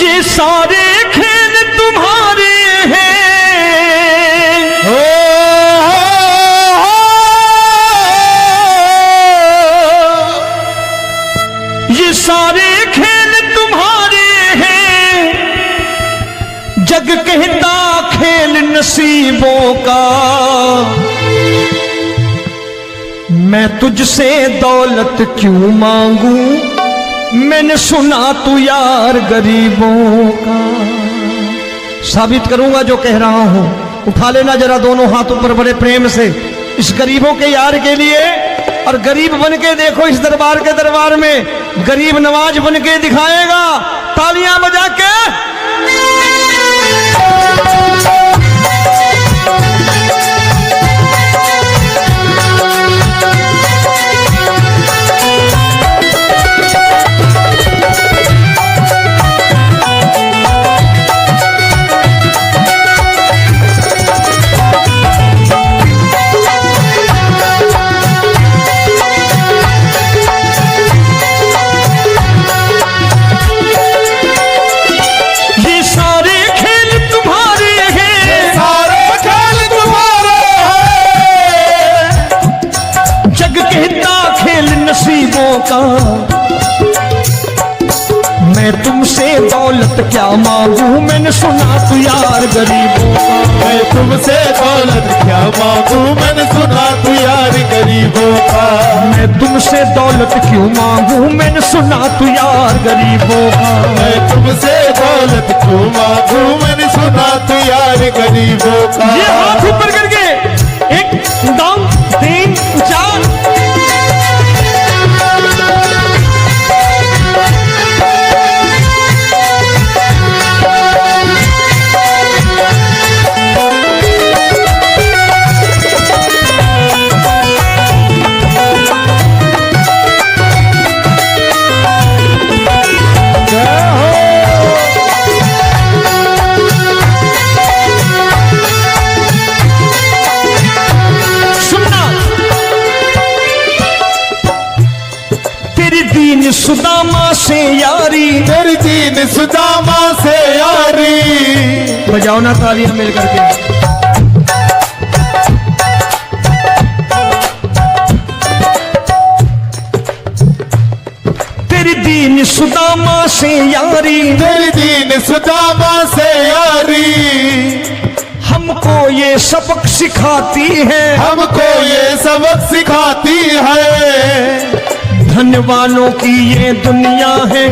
ये सारे खेल तुम्हारे हैं, ये सारे खेल तुम्हारे हैं, जग कहता खेल नसीबों का। मैं तुझसे दौलत क्यों मांगू, मैंने सुना तू यार गरीबों का। साबित करूंगा जो कह रहा हूं। उठा लेना जरा दोनों हाथों पर बड़े प्रेम से इस गरीबों के यार के लिए, और गरीब बन के देखो इस दरबार के दरबार में गरीब नवाज बन के दिखाएगा, तालियां बजा के। का मैं तुमसे दौलत क्या मांगू, मैंने सुना तू यार गरीबों का। मैं तुमसे दौलत क्या मांगू, मैंने सुना तू यार गरीबों का। मैं तुमसे दौलत क्यों मांगू, मैंने सुना तू यार गरीबों का। मैं तुमसे दौलत क्यों मांगू, मैंने सुना तू यार गरीबों का। ये हाथ ऊपर करके 1 2 3 4 सुदामा से यारी, तेरी दीन सुदामा से यारी। बजाओ ना तालियां मिल करके। तेरी दीन सुदामा से यारी, तेरी दीन सुदामा से यारी। हमको ये सबक सिखाती है, हमको ये सबक सिखाती है। धनवानों की ये दुनिया है,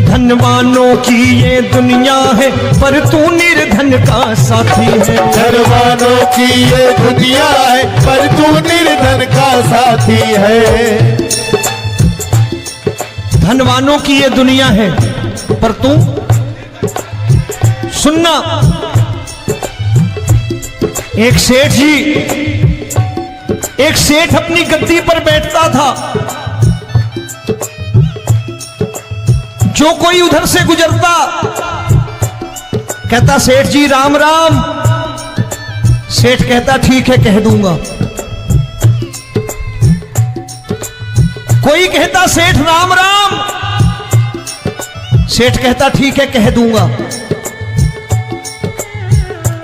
धनवानों की ये दुनिया है, पर तू निर्धन का साथी है। धनवानों की ये दुनिया है, पर तू निर्धन का साथी है। धनवानों की ये दुनिया है, पर तू सुनना। एक सेठ जी, एक सेठ अपनी गद्दी पर बैठता था। जो कोई उधर से गुजरता कहता सेठ जी राम राम। सेठ कहता ठीक है कह दूंगा। कोई कहता सेठ राम राम। सेठ कहता ठीक है कह दूंगा।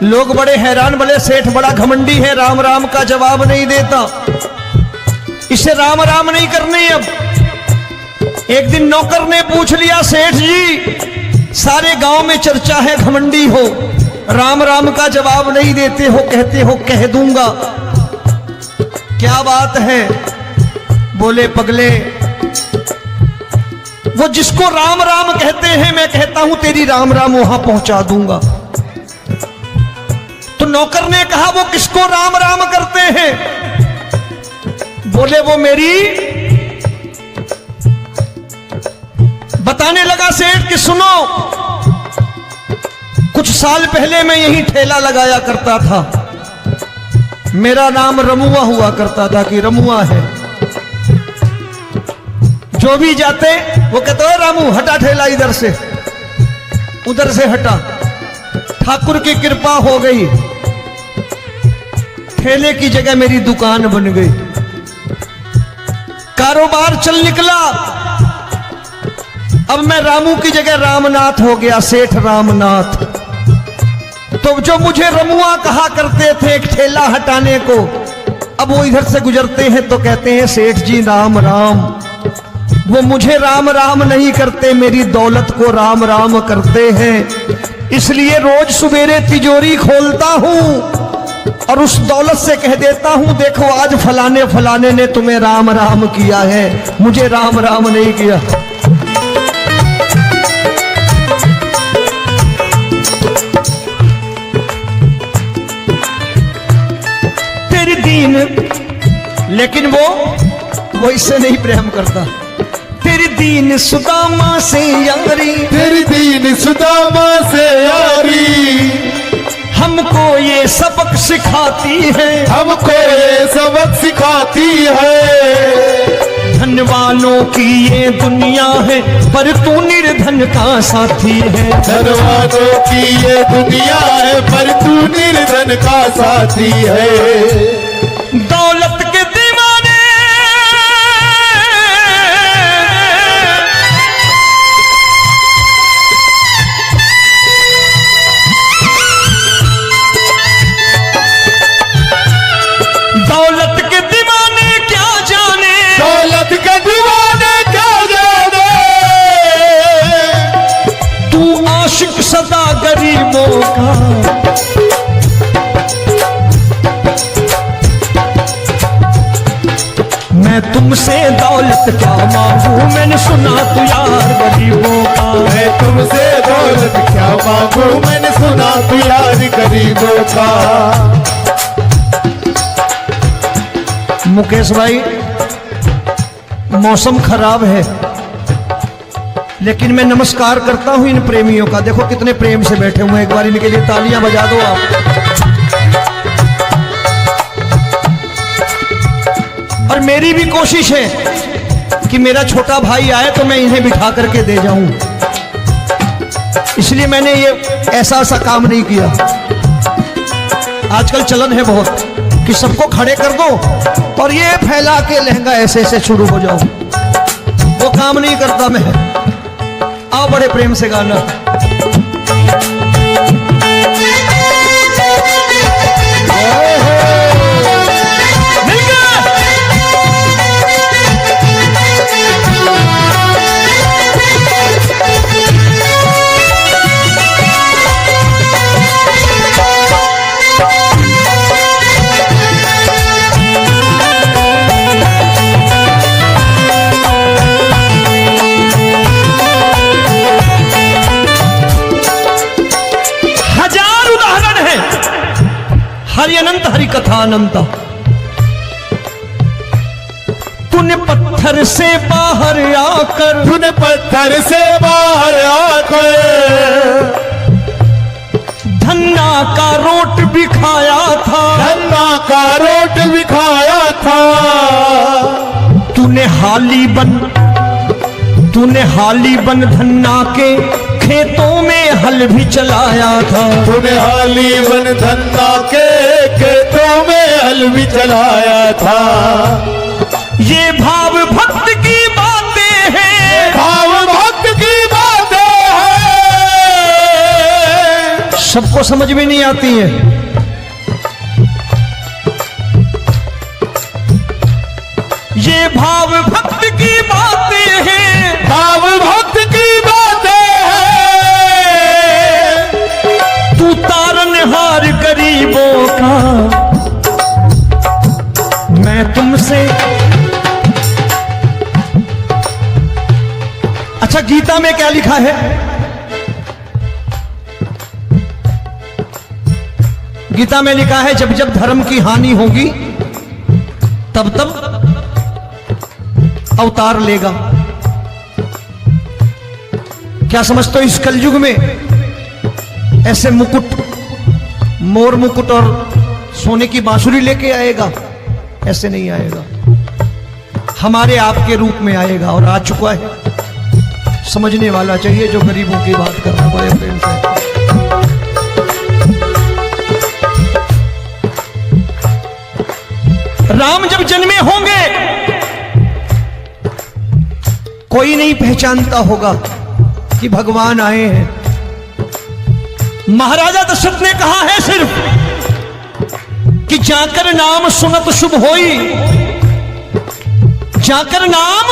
लोग बड़े हैरान, बोले सेठ बड़ा घमंडी है, राम राम का जवाब नहीं देता, इसे राम राम नहीं करने। अब एक दिन नौकर ने पूछ लिया, सेठ जी सारे गांव में चर्चा है घमंडी हो, राम राम का जवाब नहीं देते हो, कहते हो कह दूंगा, क्या बात है? बोले पगले, वो जिसको राम राम कहते हैं मैं कहता हूं तेरी राम राम वहां पहुंचा दूंगा। तो नौकर ने कहा वो किसको राम राम करते हैं? बोले वो मेरी। बताने लगा सेठ कि सुनो, कुछ साल पहले मैं यहीं ठेला लगाया करता था, मेरा नाम रमुआ हुआ करता था कि रमुआ है। जो भी जाते वो कहते हो रामू हटा ठेला इधर से, उधर से हटा। ठाकुर की कृपा हो गई, ठेले की जगह मेरी दुकान बन गई, कारोबार चल निकला। अब मैं रामू की जगह रामनाथ हो गया, सेठ रामनाथ। तो जो मुझे रमुआ कहा करते थे एक ठेला हटाने को, अब वो इधर से गुजरते हैं तो कहते हैं सेठ जी राम राम। वो मुझे राम राम नहीं करते, मेरी दौलत को राम राम करते हैं। इसलिए रोज सवेरे तिजोरी खोलता हूं और उस दौलत से कह देता हूं, देखो आज फलाने फलाने ने तुम्हें राम राम किया है, मुझे राम राम नहीं किया। तेरी दीन, लेकिन वो इससे नहीं प्रेम करता। तेरी दीन सुदामा से यारी, तेरी दीन सुदामा से यारी, हमको ये सबक सिखाती है, हमको ये सबक सिखाती है। धन वालों की ये दुनिया है, पर तू निर्धन का साथी है। धन वालों की ये दुनिया है, पर तू निर्धन का साथी है। दौलत के दीवाने दौलत के दीवाने क्या जाने, दौलत के दीवाने क्या जाने, तू आशिक सदा गरीबों का। मैं तुमसे दौलत क्या मांगू, मैंने सुना तू यार गरीबों का। मैं तुमसे दौलत क्या मांगू, मैंने सुना तू यार गरीबों का। मुकेश भाई, मौसम खराब है, लेकिन मैं नमस्कार करता हूं इन प्रेमियों का। देखो कितने प्रेम से बैठे हुए हैं, एक बार इनके लिए तालियां बजा दो आप। और मेरी भी कोशिश है कि मेरा छोटा भाई आए तो मैं इन्हें बिठा करके दे जाऊं, इसलिए मैंने ये ऐसा काम नहीं किया। आजकल चलन है बहुत कि सबको खड़े कर दो और ये फैला के लहंगा ऐसे ऐसे शुरू हो जाओ, वो काम नहीं करता मैं। आओ बड़े प्रेम से गाना। हरि अनंत हरि कथा अनंत। तूने पत्थर से बाहर आकर, तूने पत्थर से बाहर आकर धन्ना का रोट भी खाया था, धन्ना का रोट भी खाया था। तूने हाली बन धन्ना के खेतों में हल भी चलाया था। तूने हाली बन धन्ना के खेतों में हल भी चलाया था। ये भाव भक्त की बातें हैं, भाव भक्त की बातें हैं, सबको समझ में नहीं आती है। ये भाव भक्त की बातें हैं, भाव भक्त की बातें हैं। तू तारनहार गरीबों का, मैं तुमसे। अच्छा, गीता में क्या लिखा है? गीता में लिखा है जब जब धर्म की हानि होगी तब तब अवतार लेगा। क्या समझते हो, इस कलयुग में ऐसे मुकुट, मोर मुकुट और सोने की बांसुरी लेके आएगा? ऐसे नहीं आएगा, हमारे आपके रूप में आएगा और आ चुका है। समझने वाला चाहिए जो गरीबों की बात कर रहा है बड़े प्रेम से। राम जब जन्मे होंगे कोई नहीं पहचानता होगा, कि भगवान आए हैं। महाराजा दशरथ ने कहा है सिर्फ कि जाकर नाम सुनत शुभ होई, जाकर नाम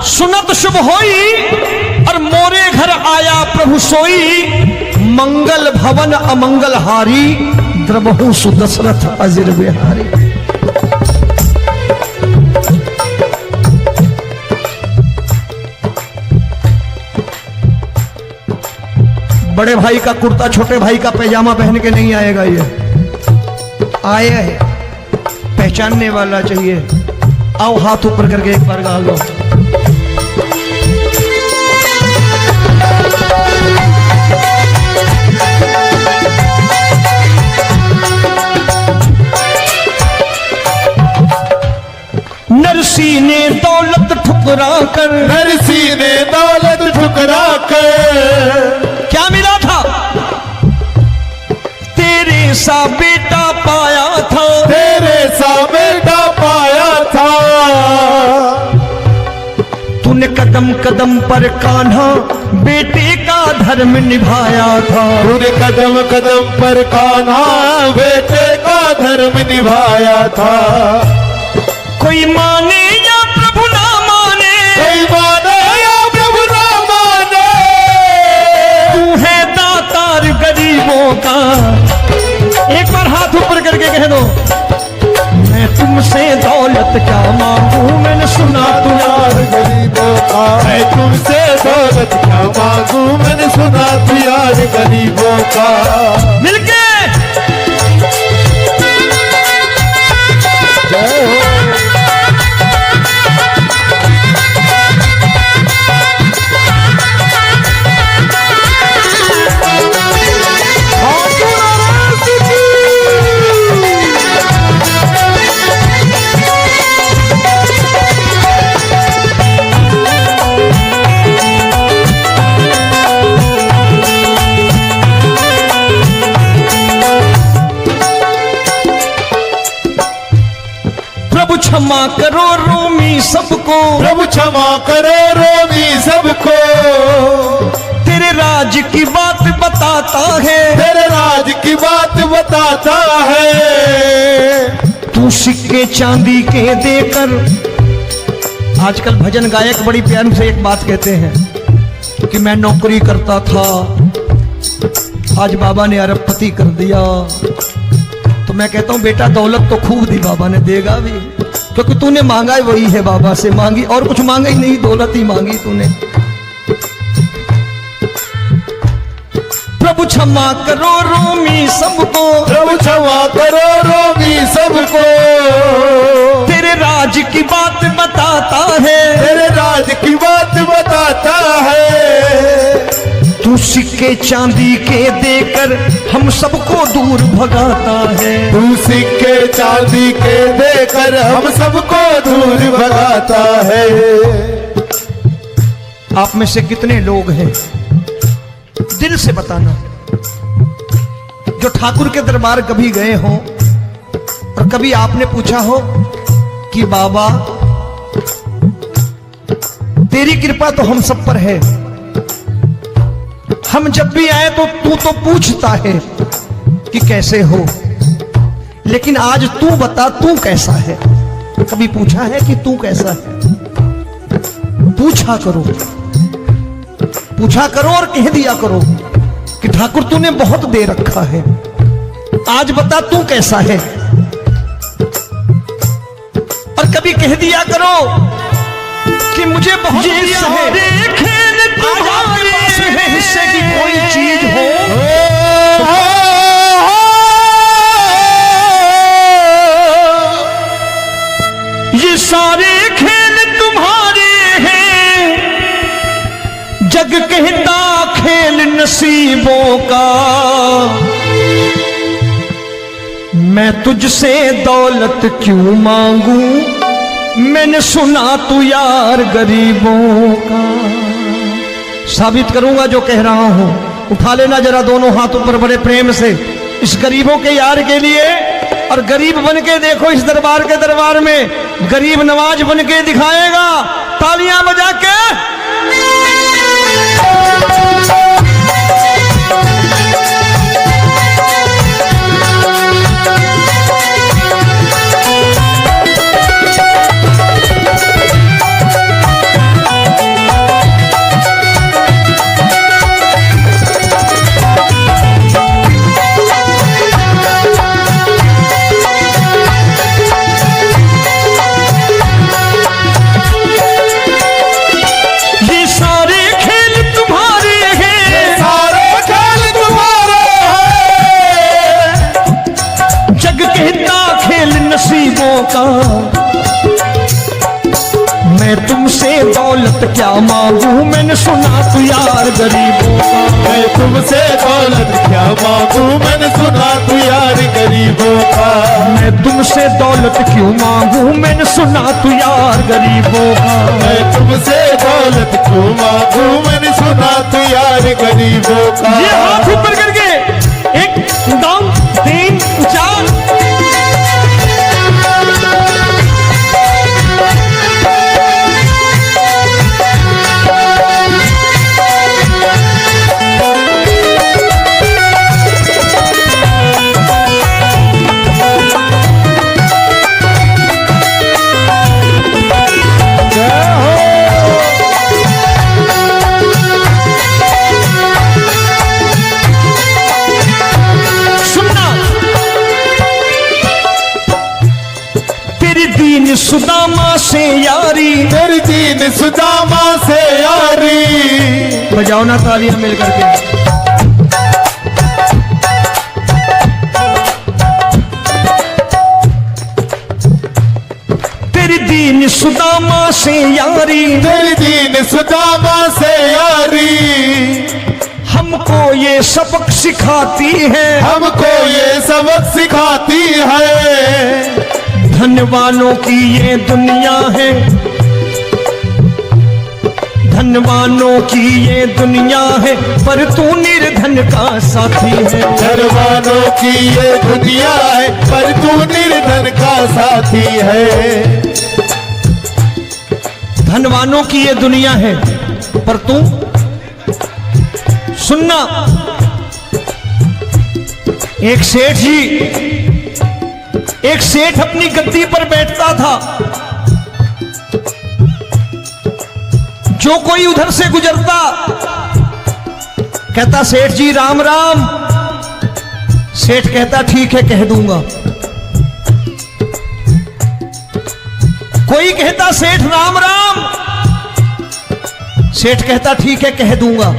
सुनत शुभ होई, और मोरे घर आया प्रभु सोई, मंगल भवन अमंगल हारी, द्रबहु सुदशरथ अजिर बिहारी। बड़े भाई का कुर्ता छोटे भाई का पैजामा पहन के नहीं आएगा, ये आया है पहचानने वाला चाहिए। आओ हाथ ऊपर करके एक बार गा लो। नरसी ने दौलत ठुकरा कर, नरसी ने दौलत ठुकरा कर, क्या मिला था? तेरे सा बेटा पाया था, तेरे सा बेटा पाया था। तूने कदम कदम पर कान्हा बेटे का धर्म निभाया था, तूने कदम कदम पर कान्हा बेटे का धर्म निभाया था। कोई माने या प्रभु ना माने, कोई माने या प्रभु ना माने, तू है दातार गरीबों का। एक बार हाथ ऊपर करके कह दो, मैं तुमसे दौलत क्या मांगू, मैंने सुना तू यार गरीबों का। मैं तुमसे दौलत क्या मांगू, मैंने सुना तू यार गरीबों का। मिलके जय हो। क्षमा करो रोमी सबको, प्रभु क्षमा करो रोमी सबको। तेरे राज की बात बताता है, तेरे राज की बात बताता है। तू सिक्के चांदी के देकर, आजकल भजन गायक बड़ी प्यार से एक बात कहते हैं कि मैं नौकरी करता था, आज बाबा ने अरबपति कर दिया। तो मैं कहता हूं बेटा दौलत तो खूब दी बाबा ने, देगा भी, क्योंकि तूने मांगा वही है बाबा से, मांगी और कुछ मांगा ही नहीं, दौलत ही मांगी तूने। प्रभु क्षमा करो रोमी सबको, प्रभु क्षमा करो रोमी सबको। तेरे राज की बात बताता है, तेरे राज की बात बताता है। तू सिक्के चांदी के देकर हम सबको दूर भगाता है, तू सिक्के चांदी के देकर हम सबको दूर भगाता है। आप में से कितने लोग हैं, दिल से बताना, जो ठाकुर के दरबार कभी गए हो और कभी आपने पूछा हो कि बाबा तेरी कृपा तो हम सब पर है, हम जब भी आए तो तू तो पूछता है कि कैसे हो, लेकिन आज तू बता तू कैसा है। कभी पूछा है कि तू कैसा है? पूछा करो, पूछा करो और कह दिया करो कि ठाकुर तूने बहुत दे रखा है, आज बता तू कैसा है। और कभी कह दिया करो कि मुझे बहुत दिया है, आज आपके पास है हिस्से की कोई चीज हो ये सारे खेल तुम्हारे हैं, जग कहता खेल नसीबों का। मैं तुझसे दौलत क्यों मांगू, मैंने सुना तू यार गरीबों का। साबित करूंगा जो कह रहा हूं, उठा लेना जरा दोनों हाथों पर बड़े प्रेम से इस गरीबों के यार के लिए, और गरीब बन के देखो इस दरबार के दरबार में गरीब नवाज बन के दिखाएगा, तालियां बजा के। क्या मांगू, मैंने सुना तू यार गरीबों का। मैं तुमसे दौलत क्या मांगू, मैंने सुना तू यार गरीबों का। मैं तुमसे दौलत क्यों मांगू, मैंने सुना तू यार गरीबों का। मैं तुमसे दौलत क्यों मांगू, मैंने सुना तू यार गरीबों का। ये हाथ ऊपर करके 1 2 3 4। दीन सुदामा से यारी, तेरी दीन सुदामा से यारी। बजाओ ना तालियां मिल करके। तेरी दीन सुदामा से यारी, तेरी दीन सुदामा से यारी। हमको ये सबक सिखाती है, हमको ये सबक सिखाती है। धनवानों की ये दुनिया है, धनवानों की ये दुनिया है, पर तू निर्धन का साथी है। धनवानों की ये दुनिया है, पर तू निर्धन का साथी है। धनवानों की ये दुनिया है, पर तू सुनना। एक सेठ अपनी गद्दी पर बैठता था। जो कोई उधर से गुजरता कहता सेठ जी राम राम। सेठ कहता ठीक है कह दूंगा। कोई कहता सेठ राम राम। सेठ कहता ठीक है कह दूंगा।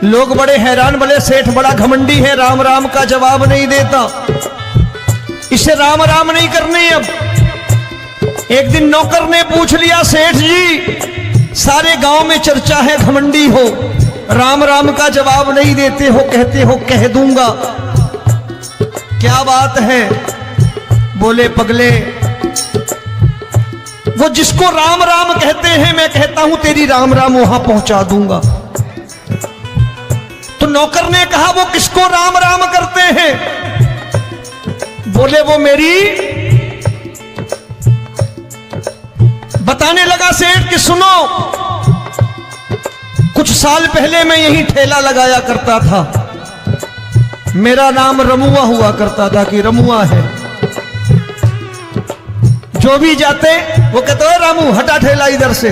लोग बड़े हैरान, बोले सेठ बड़ा घमंडी है, राम राम का जवाब नहीं देता, इसे राम राम नहीं करने। अब एक दिन नौकर ने पूछ लिया, सेठ जी सारे गांव में चर्चा है घमंडी हो, राम राम का जवाब नहीं देते हो, कहते हो कह दूंगा, क्या बात है? बोले पगले, वो जिसको राम राम कहते हैं मैं कहता हूं तेरी राम राम वहां पहुंचा दूंगा। तो नौकर ने कहा वो किसको राम राम करते हैं? बोले वो मेरी। बताने लगा सेठ कि सुनो, कुछ साल पहले मैं यही ठेला लगाया करता था, मेरा नाम रमुआ हुआ करता था कि रमुआ है। जो भी जाते वो कहते हैं रामू हटा ठेला इधर से।